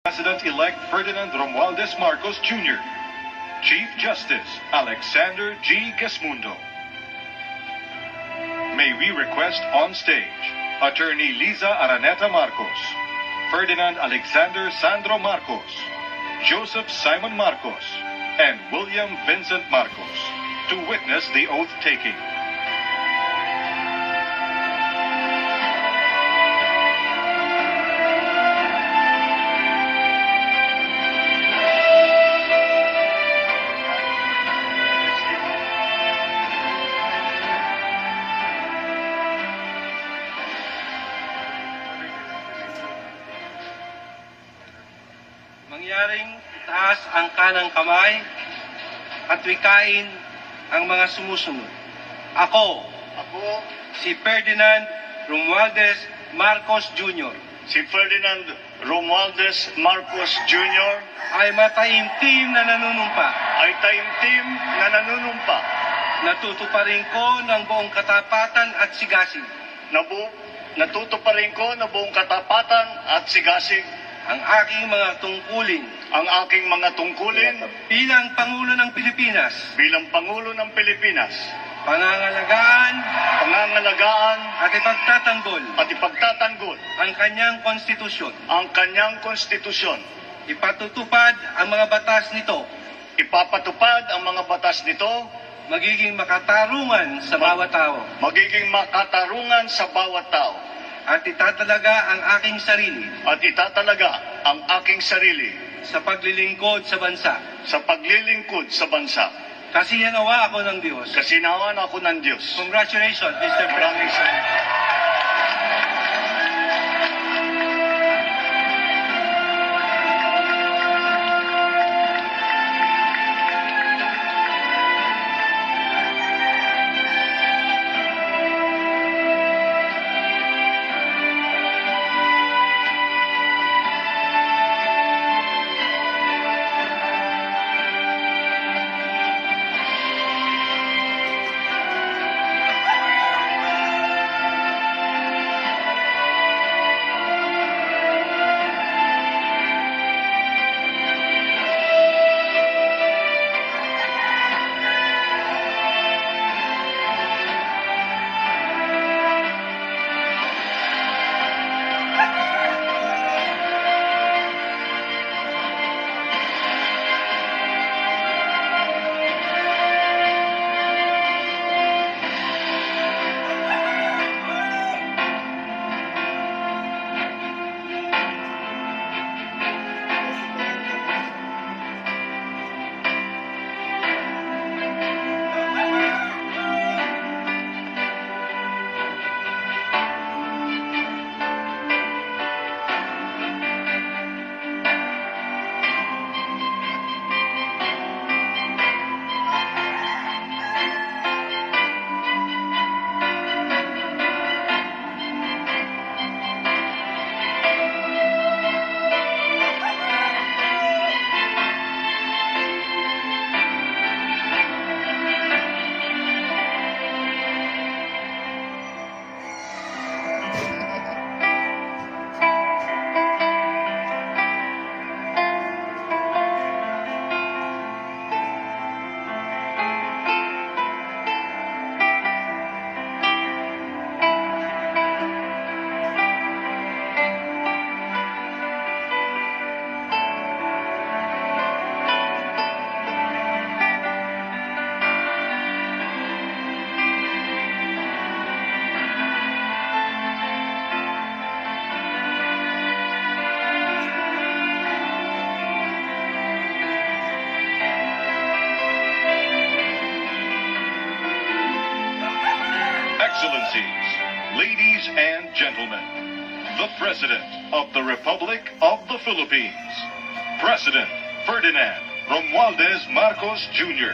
President-elect Ferdinand Romualdez Marcos Jr., Chief Justice Alexander G. Gesmundo. May we request on stage Attorney Liza Araneta Marcos, Ferdinand Alexander Sandro Marcos, Joseph Simon Marcos, and William Vincent Marcos to witness the oath-taking. Mangyaring itaas ang kanang kamay at wikain ang mga sumusunod. Ako, si Ferdinand Romualdez Marcos Jr. Si Ferdinand Romualdez Marcos Jr. ay mataimtim na nanunumpa. Natutuparin ko ng buong katapatan at sigasig. Natutuparin ko ng buong katapatan at sigasig Ang aking mga tungkulin bilang Pangulo ng Pilipinas. Pangangalagaan at ipagtatanggol ang kanyang konstitusyon. Ipatutupad ang mga batas nito. Magiging makatarungan sa bawat tao. At itatalaga ang aking sarili sa paglilingkod sa bansa. Kasinawa ako ng Diyos. Congratulations, Mr. President. Excellencies, ladies and gentlemen, the President of the Republic of the Philippines, President Ferdinand Romualdez Marcos Jr.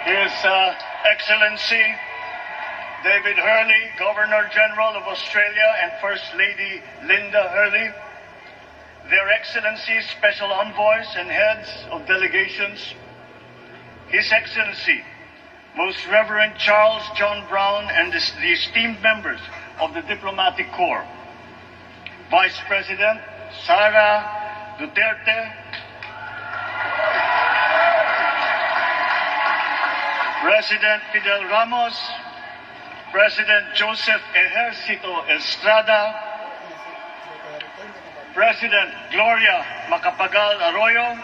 His Excellency David Hurley, Governor General of Australia, and First Lady Linda Hurley, Their Excellencies, Special Envoys, and Heads of Delegations, His Excellency, Most Reverend Charles John Brown, and the esteemed members of the Diplomatic Corps, Vice President Sara Duterte, President Fidel Ramos, President Joseph Ejercito Estrada, President Gloria Macapagal Arroyo,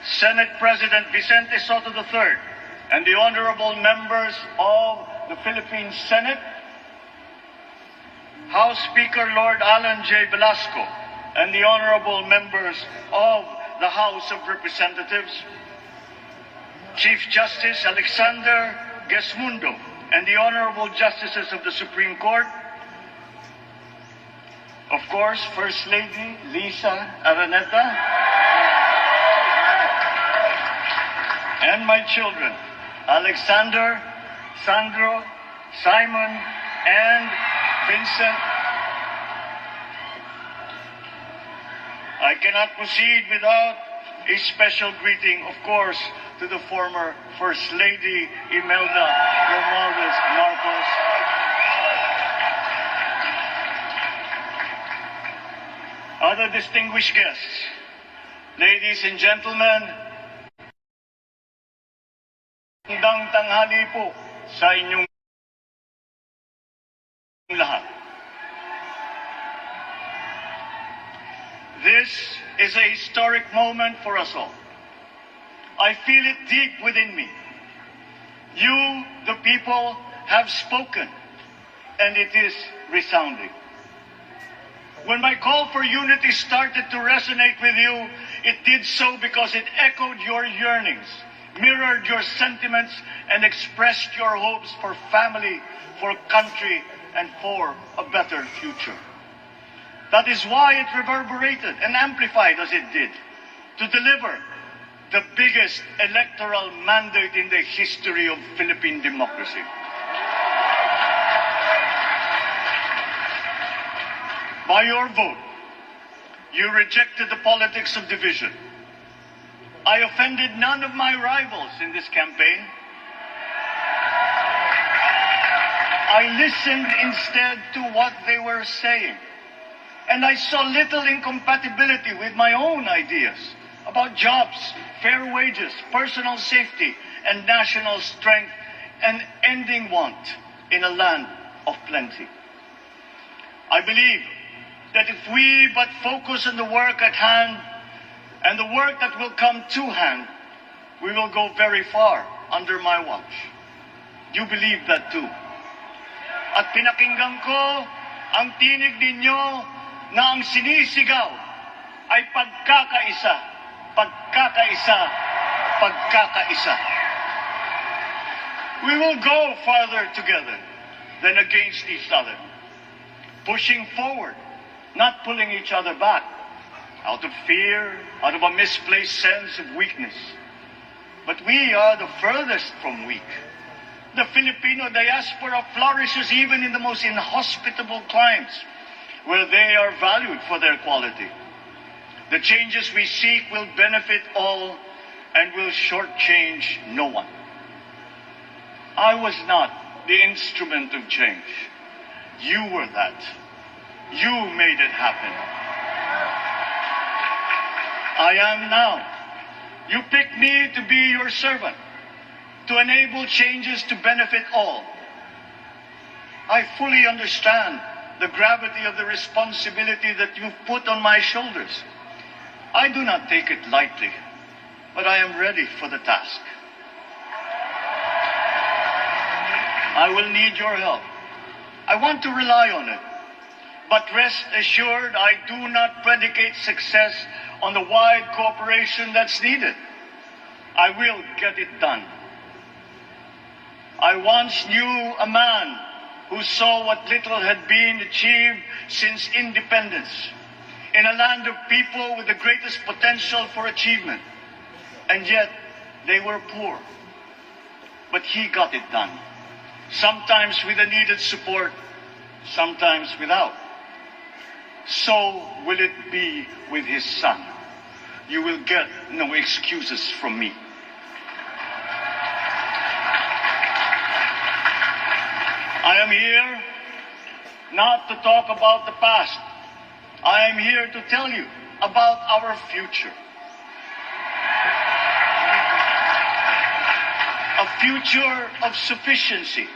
Senate President Vicente Soto III, and the honorable members of the Philippine Senate, House Speaker Lord Alan J. Velasco, and the honorable members of the House of Representatives, Chief Justice Alexander Gesmundo, and the honorable justices of the Supreme Court, of course, First Lady Liza Araneta, and my children, Alexander, Sandro, Simon, and Vincent. I cannot proceed without a special greeting, of course, to the former First Lady Imelda Romualdez Marcos, other distinguished guests, ladies and gentlemen, magandang tanghali po sa inyong lahat. This is a historic moment for us all. I feel it deep within me. You, the people, have spoken, and it is resounding. When my call for unity started to resonate with you, it did so because it echoed your yearnings, mirrored your sentiments, and expressed your hopes for family, for country, and for a better future. That is why it reverberated and amplified as it did, to deliver the biggest electoral mandate in the history of Philippine democracy. By your vote, you rejected the politics of division. I offended none of my rivals in this campaign. I listened instead to what they were saying. And I saw little incompatibility with my own ideas about jobs, fair wages, personal safety, and national strength, and ending want in a land of plenty. I believe that if we but focus on the work at hand and the work that will come to hand, we will go very far under my watch. You believe that too. At pinakinggan ko ang tinig ninyo na ang sinisigaw ay pagkakaisa, pagkakaisa, pagkakaisa. We will go farther together than against each other, pushing forward, not pulling each other back, out of fear, out of a misplaced sense of weakness. But we are the furthest from weak. The Filipino diaspora flourishes even in the most inhospitable climes, where they are valued for their quality. The changes we seek will benefit all and will shortchange no one. I was not the instrument of change. You were that. You made it happen. I am now. You picked me to be your servant, to enable changes to benefit all. I fully understand the gravity of the responsibility that you've put on my shoulders. I do not take it lightly, but I am ready for the task. I will need your help. I want to rely on it. But rest assured, I do not predicate success on the wide cooperation that's needed. I will get it done. I once knew a man who saw what little had been achieved since independence in a land of people with the greatest potential for achievement. And yet, They were poor. But he got it done. Sometimes with the needed support, sometimes without. So will it be with his son. You will get no excuses from me. I am here not to talk about the past. I am here to tell you about our future. A future of sufficiency,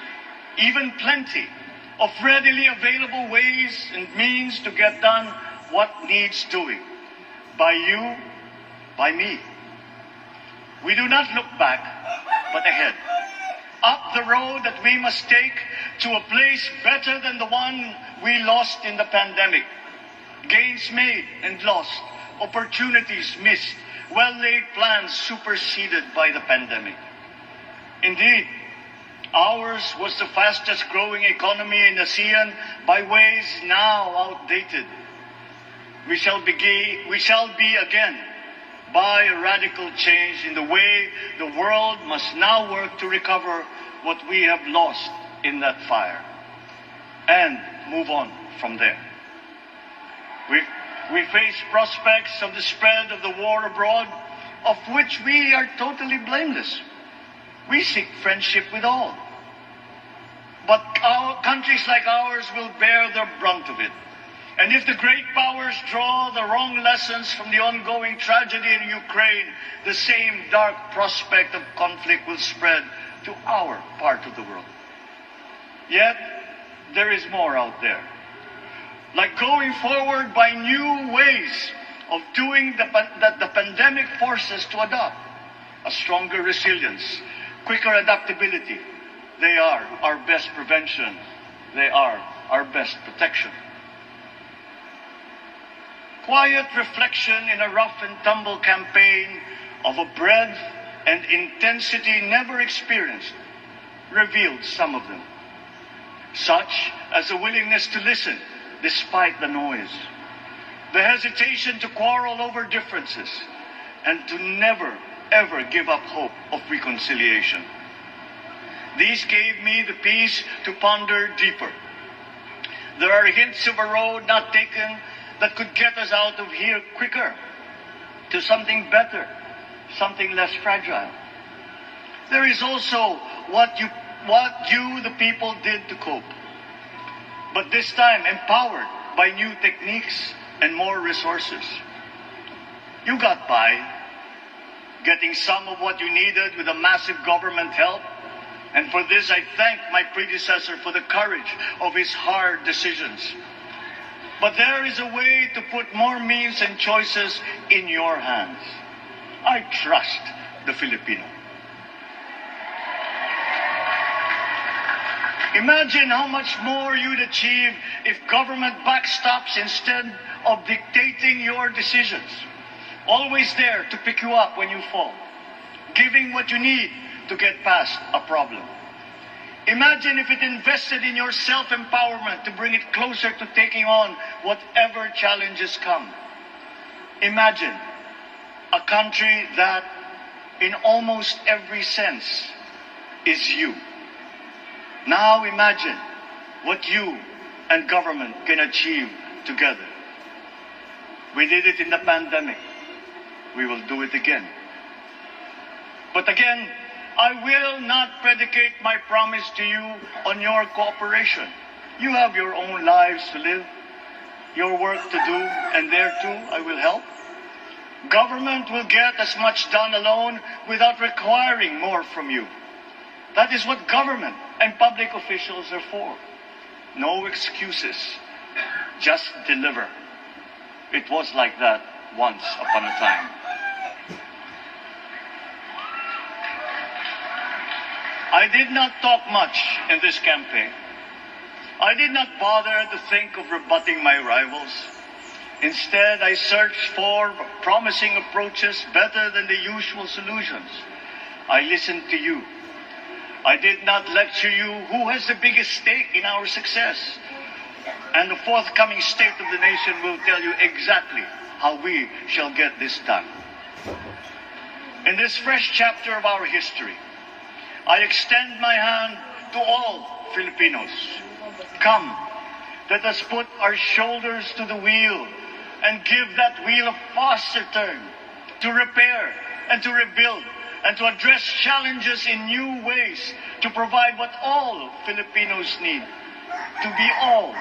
even plenty, of readily available ways and means to get done what needs doing. By you, by me. We do not look back, but ahead. Up the road that we must take to a place better than the one we lost in the pandemic. Gains made and lost, opportunities missed, well-laid plans superseded by the pandemic. Indeed, ours was the fastest growing economy in ASEAN by ways now outdated. We shall be again by a radical change in the way the world must now work to recover what we have lost in that fire and move on from there. We face prospects of the spread of the war abroad, of which we are totally blameless. We seek friendship with all. But countries like ours will bear the brunt of it. And if the great powers draw the wrong lessons from the ongoing tragedy in Ukraine, the same dark prospect of conflict will spread to our part of the world. Yet, there is more out there. Like going forward by new ways of doing that the pandemic forces to adopt. A stronger resilience, quicker adaptability. They are our best prevention. They are our best protection. Quiet reflection in a rough and tumble campaign of a breadth and intensity never experienced revealed some of them. Such as a willingness to listen despite the noise, the hesitation to quarrel over differences, and to never, ever give up hope of reconciliation. These gave me the peace to ponder deeper. There are hints of a road not taken that could get us out of here quicker to something better, something less fragile. There is also what you, the people, did to cope. But this time empowered by new techniques and more resources. You got by, getting some of what you needed with a massive government help. And for this, I thank my predecessor for the courage of his hard decisions. But there is a way to put more means and choices in your hands. I trust the Filipino. Imagine how much more you'd achieve if government backstops instead of dictating your decisions. Always there to pick you up when you fall. Giving what you need to get past a problem. Imagine if it invested in your self-empowerment to bring it closer to taking on whatever challenges come. Imagine a country that, in almost every sense, is you. Now imagine what you and government can achieve together. We did it in the pandemic. We will do it again. But again, I will not predicate my promise to you on your cooperation. You have your own lives to live, your work to do, and there too I will help. Government will get as much done alone without requiring more from you. That is what government and public officials are for. No excuses, just deliver. It was like that once upon a time. I did not talk much in this campaign. I did not bother to think of rebutting my rivals. Instead, I searched for promising approaches better than the usual solutions. I listened to you. I did not lecture you who has the biggest stake in our success. And the forthcoming State of the Nation will tell you exactly how we shall get this done. In this fresh chapter of our history, I extend my hand to all Filipinos. Come, let us put our shoulders to the wheel and give that wheel a faster turn to repair and to rebuild and to address challenges in new ways, to provide what all Filipinos need, to be all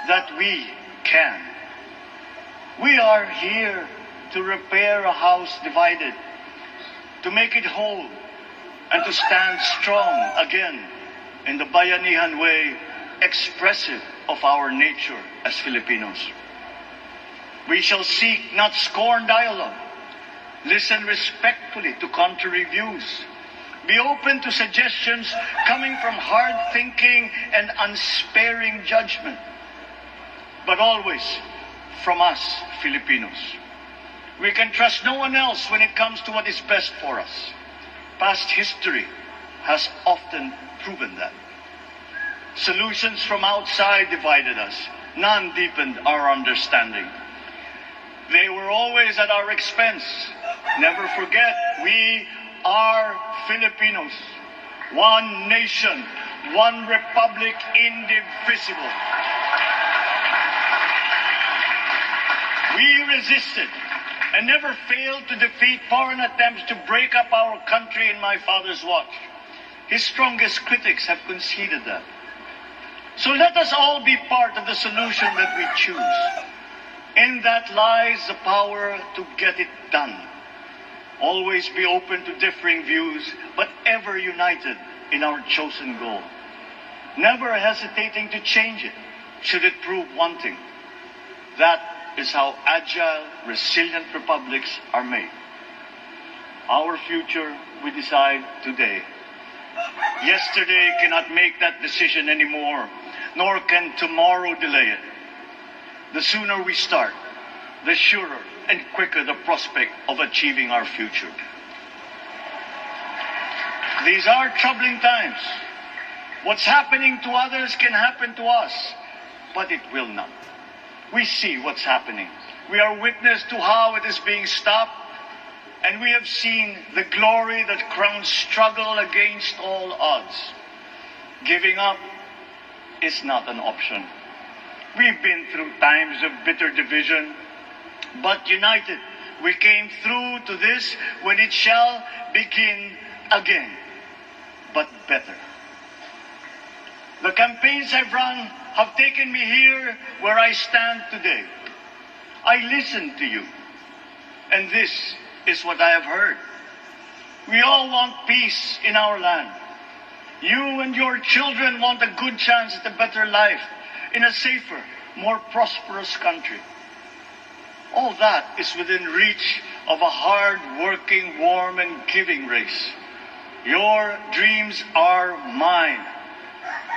that we can. We are here to repair a house divided, to make it whole, and to stand strong again in the bayanihan way, expressive of our nature as Filipinos. We shall seek, not scorn, dialogue. Listen respectfully to contrary views. Be open to suggestions coming from hard-thinking and unsparing judgment. But always from us, Filipinos. We can trust no one else when it comes to what is best for us. Past history has often proven that. Solutions from outside divided us. None deepened our understanding. They were always at our expense. Never forget, we are Filipinos. One nation, one republic, indivisible. We resisted and never failed to defeat foreign attempts to break up our country in my father's watch. His strongest critics have conceded that. So let us all be part of the solution that we choose. In that lies the power to get it done. Always be open to differing views, but ever united in our chosen goal. Never hesitating to change it, should it prove wanting. That is how agile, resilient republics are made. Our future we decide today. Yesterday cannot make that decision anymore, nor can tomorrow delay it. The sooner we start, the surer and quicker the prospect of achieving our future. These are troubling times. What's happening to others can happen to us, but it will not. We see what's happening. We are witness to how it is being stopped, and we have seen the glory that crowns struggle against all odds. Giving up is not an option. We've been through times of bitter division, but united, we came through to this when it shall begin again, but better. The campaigns I've run have taken me here where I stand today. I listened to you, and this is what I have heard. We all want peace in our land. You and your children want a good chance at a better life in a safer, more prosperous country. All that is within reach of a hard-working, warm, and giving race. Your dreams are mine.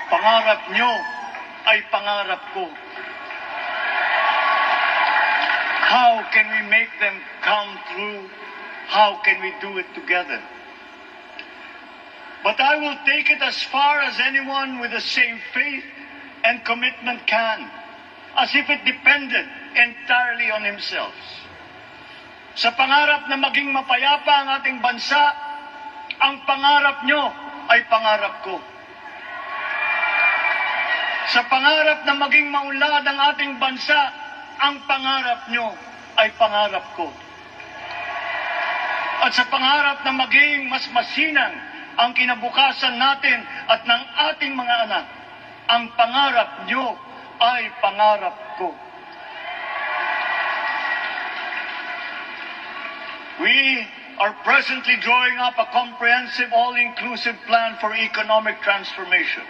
Pangarap nyo ay pangarap ko. How can we make them come true? How can we do it together? But I will take it as far as anyone with the same faith and commitment can, as if it depended entirely on himself. Sa pangarap na maging mapayapa ang ating bansa, ang pangarap nyo ay pangarap ko. Sa pangarap na maging maunlad ang ating bansa, ang pangarap nyo ay pangarap ko. At sa pangarap na maging mas masinang ang kinabukasan natin at ng ating mga anak, ang pangarap nyo ay pangarap ko. We are presently drawing up a comprehensive, all-inclusive plan for economic transformation.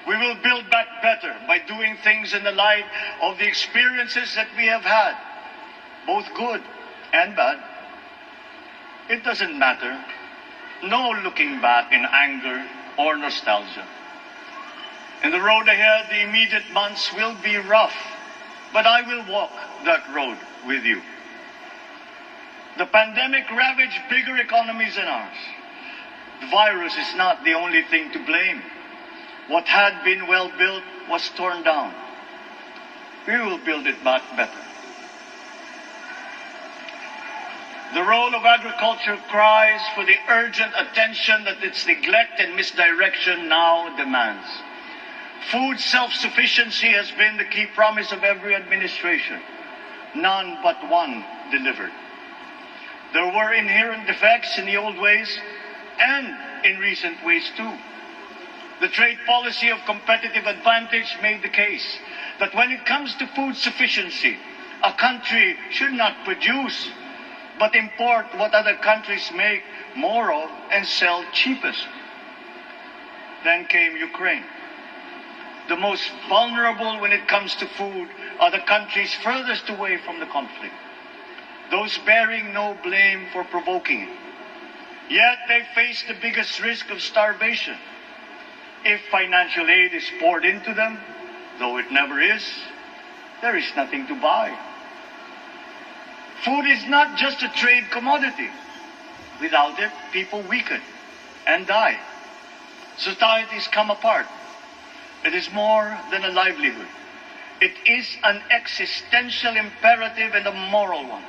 We will build back better by doing things in the light of the experiences that we have had, both good and bad. It doesn't matter. No looking back in anger or nostalgia. In the road ahead, the immediate months will be rough, but I will walk that road with you. The pandemic ravaged bigger economies than ours. The virus is not the only thing to blame. What had been well built was torn down. We will build it back better. The role of agriculture cries for the urgent attention that its neglect and misdirection now demands. Food self-sufficiency has been the key promise of every administration. None but one delivered. There were inherent defects in the old ways and in recent ways too. The trade policy of competitive advantage made the case that when it comes to food sufficiency, a country should not produce but import what other countries make more of and sell cheapest. Then came Ukraine. The most vulnerable when it comes to food are the countries furthest away from the conflict, those bearing no blame for provoking it. Yet they face the biggest risk of starvation. If financial aid is poured into them, though it never is, there is nothing to buy. Food is not just a trade commodity. Without it, people weaken and die. Societies come apart. It is more than a livelihood. It is an existential imperative and a moral one.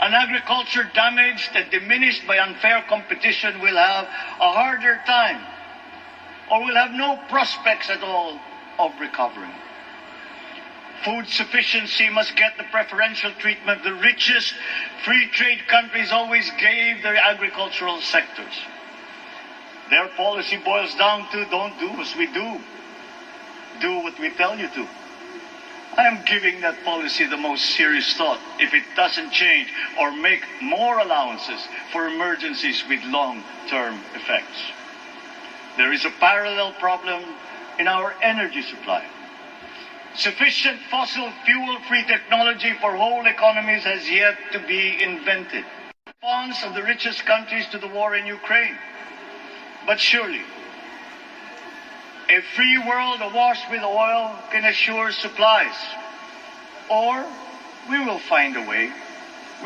An agriculture damaged and diminished by unfair competition will have a harder time or will have no prospects at all of recovering. Food sufficiency must get the preferential treatment the richest free trade countries always gave their agricultural sectors. Their policy boils down to don't do as we do. Do what we tell you to. I am giving that policy the most serious thought if it doesn't change or make more allowances for emergencies with long-term effects. There is a parallel problem in our energy supply. Sufficient fossil fuel-free technology for whole economies has yet to be invented. Response of the richest countries to the war in Ukraine. But surely, a free world awash with oil can assure supplies. Or we will find a way.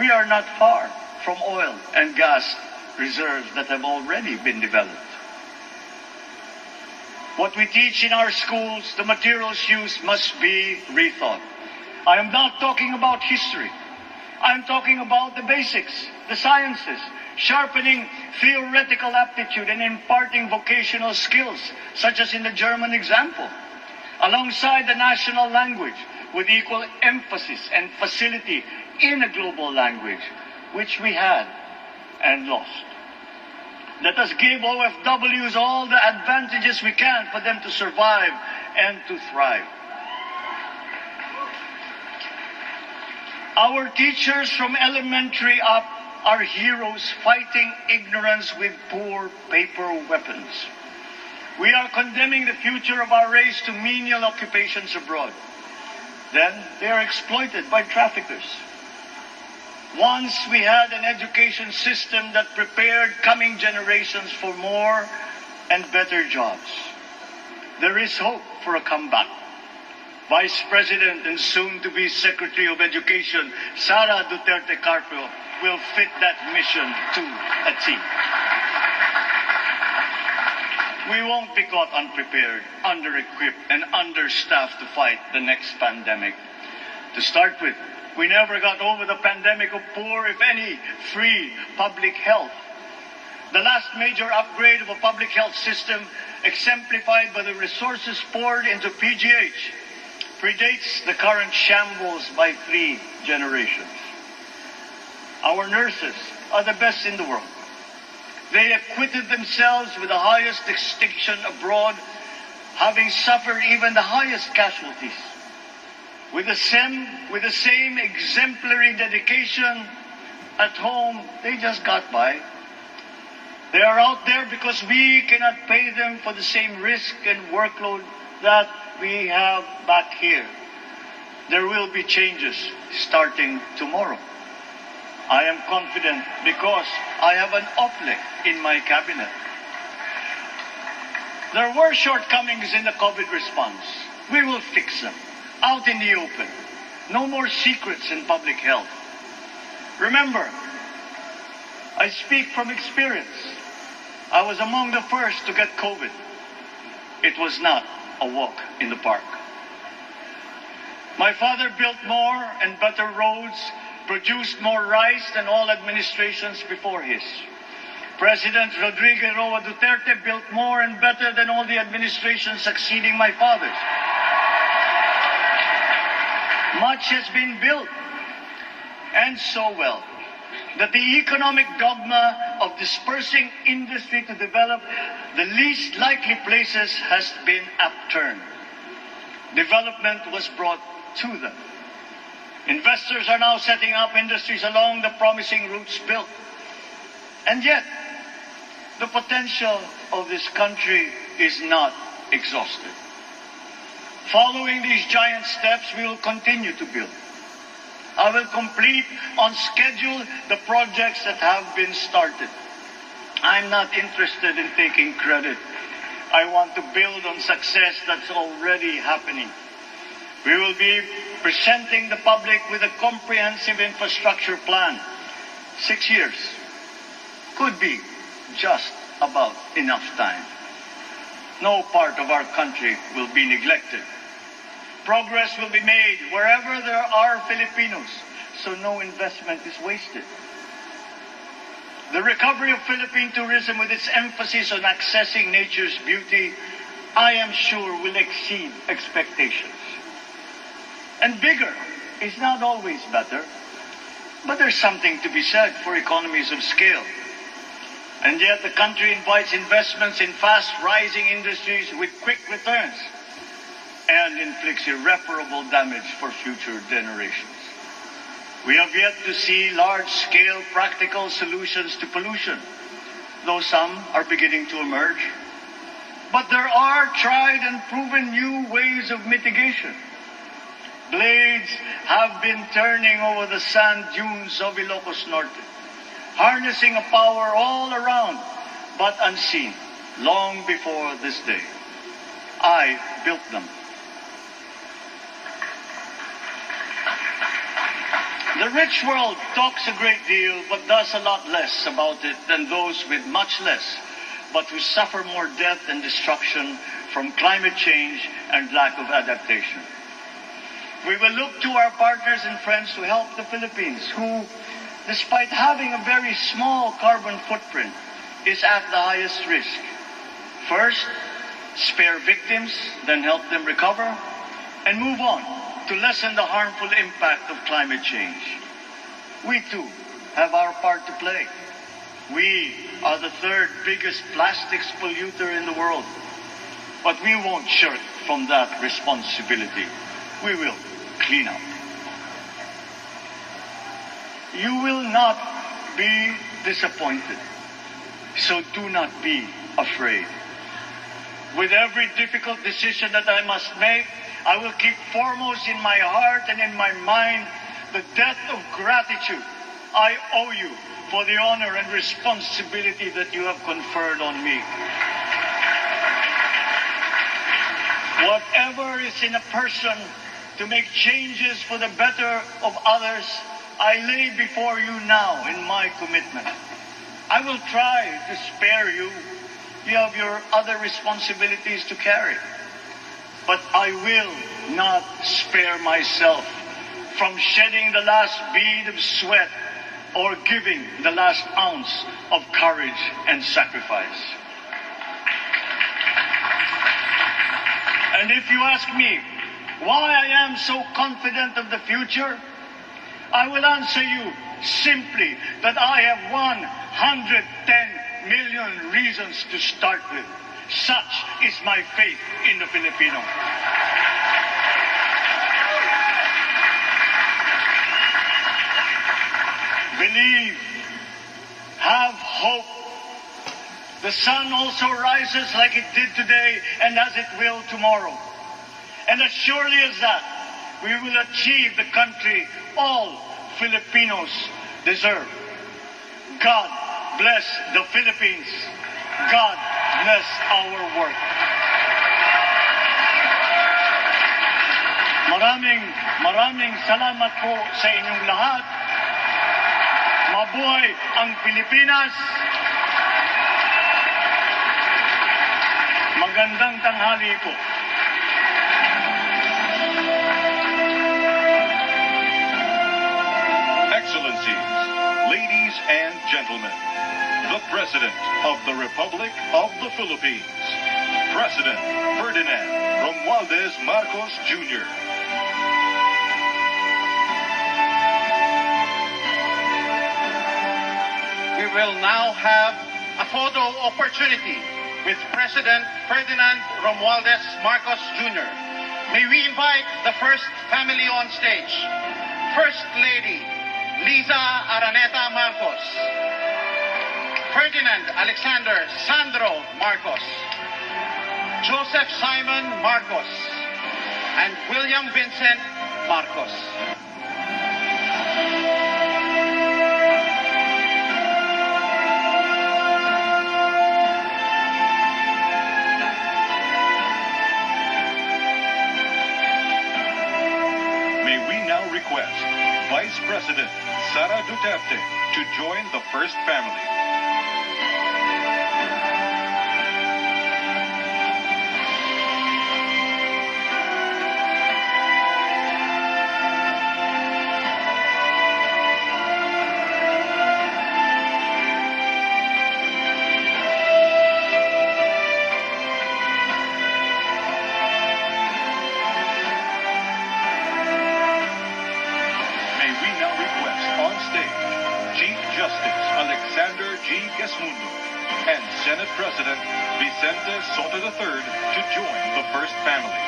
We are not far from oil and gas reserves that have already been developed. What we teach in our schools, the materials used must be rethought. I am not talking about history. I am talking about the basics, the sciences, sharpening theoretical aptitude and imparting vocational skills, such as in the German example, alongside the national language, with equal emphasis and facility in a global language, which we had and lost. Let us give OFWs all the advantages we can for them to survive and to thrive. Our teachers from elementary up are heroes fighting ignorance with poor paper weapons. We are condemning the future of our race to menial occupations abroad. Then they are exploited by traffickers. Once we had an education system that prepared coming generations for more and better jobs. There is hope for a comeback. Vice President and soon-to-be Secretary of Education, Sara Duterte Carpio, will fit that mission to a T. We won't be caught unprepared, under-equipped, and understaffed to fight the next pandemic. To start with, we never got over the pandemic of poor, if any, free public health. The last major upgrade of a public health system, exemplified by the resources poured into PGH, predates the current shambles by 3 generations. Our nurses are the best in the world. They acquitted themselves with the highest distinction abroad, having suffered even the highest casualties. With the same exemplary dedication at home, they just got by. They are out there because we cannot pay them for the same risk and workload that we have back here. There will be changes starting tomorrow. I am confident because I have an uplift in my cabinet. There were shortcomings in the COVID response. We will fix them. Out in the open. No more secrets in public health. Remember, I speak from experience. I was among the first to get COVID. It was not a walk in the park. My father built more and better roads, produced more rice than all administrations before his. President Rodrigo Roa Duterte built more and better than all the administrations succeeding my father's. Much has been built, and so well, that the economic dogma of dispersing industry to develop the least likely places has been upturned. Development was brought to them. Investors are now setting up industries along the promising routes built. And yet, the potential of this country is not exhausted. Following these giant steps, we will continue to build. I will complete on schedule the projects that have been started. I'm not interested in taking credit. I want to build on success that's already happening. We will be presenting the public with a comprehensive infrastructure plan. 6 years could be just about enough time. No part of our country will be neglected. Progress will be made wherever there are Filipinos, so no investment is wasted. The recovery of Philippine tourism, with its emphasis on accessing nature's beauty, I am sure will exceed expectations. And bigger is not always better, but there's something to be said for economies of scale. And yet the country invites investments in fast-rising industries with quick returns and inflicts irreparable damage for future generations. We have yet to see large-scale practical solutions to pollution, though some are beginning to emerge. But there are tried and proven new ways of mitigation. Blades have been turning over the sand dunes of Ilocos Norte, harnessing a power all around, but unseen, long before this day. I built them. The rich world talks a great deal, but does a lot less about it than those with much less, but who suffer more death and destruction from climate change and lack of adaptation. We will look to our partners and friends to help the Philippines, who, despite having a very small carbon footprint, is at the highest risk. First, spare victims, then help them recover, and move on to lessen the harmful impact of climate change. We too have our part to play. We are the third biggest plastics polluter in the world. But we won't shirk from that responsibility. We will clean up. You will not be disappointed, so do not be afraid. With every difficult decision that I must make, I will keep foremost in my heart and in my mind the debt of gratitude I owe you for the honor and responsibility that you have conferred on me. Whatever is in a person to make changes for the better of others, I lay before you now in my commitment. I will try to spare you. You have your other responsibilities to carry. But I will not spare myself from shedding the last bead of sweat or giving the last ounce of courage and sacrifice. And if you ask me why I am so confident of the future, I will answer you simply that I have 110 million reasons to start with. Such is my faith in the Filipino. Believe, have hope. The sun also rises like it did today and as it will tomorrow. And as surely as that, we will achieve the country all Filipinos deserve. God bless the Philippines. God bless our work. Maraming salamat po sa inyong lahat. Mabuhay ang Pilipinas. Magandang tanghali po. Excellencies, ladies and gentlemen, the President of the Republic of the Philippines, President Ferdinand Romualdez Marcos Jr. We will now have a photo opportunity with President Ferdinand Romualdez Marcos Jr. May we invite the first family on stage. First Lady Liza Araneta Marcos, Ferdinand Alexander Sandro Marcos, Joseph Simon Marcos, and William Vincent Marcos. May we now request Vice President Sara Duterte to join the first family. And Senate President Vicente Soto III to join the first family.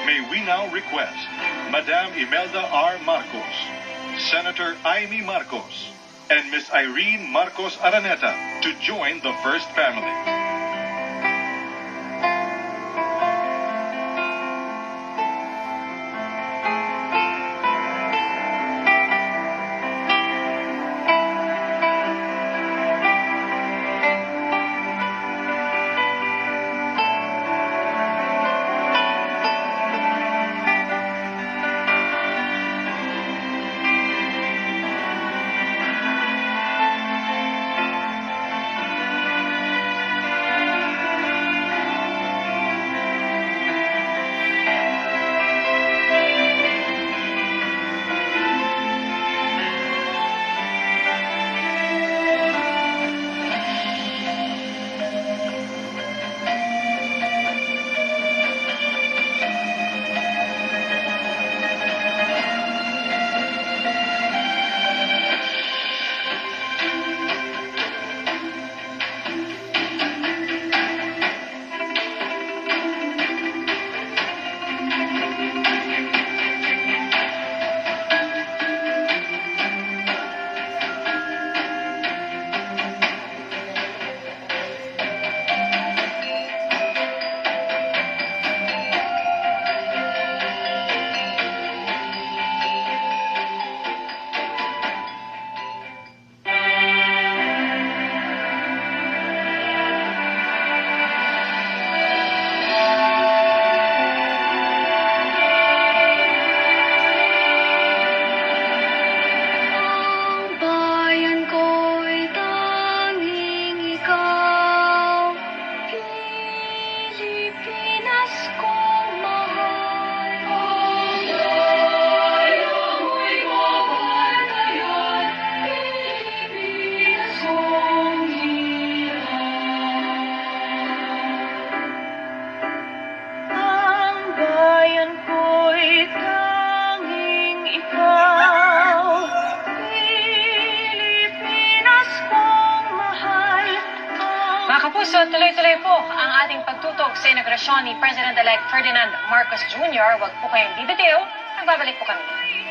May we now request Madam Imelda R. Marcos, Senator Amy Marcos, and Miss Irene Marcos Araneta to join the first family. Kapuso, tuloy-tuloy po ang ating pagtutok sa inaugurasyon ni President-elect Ferdinand Marcos Jr. Huwag po kayong bibitiw. Nagbabalik po kami.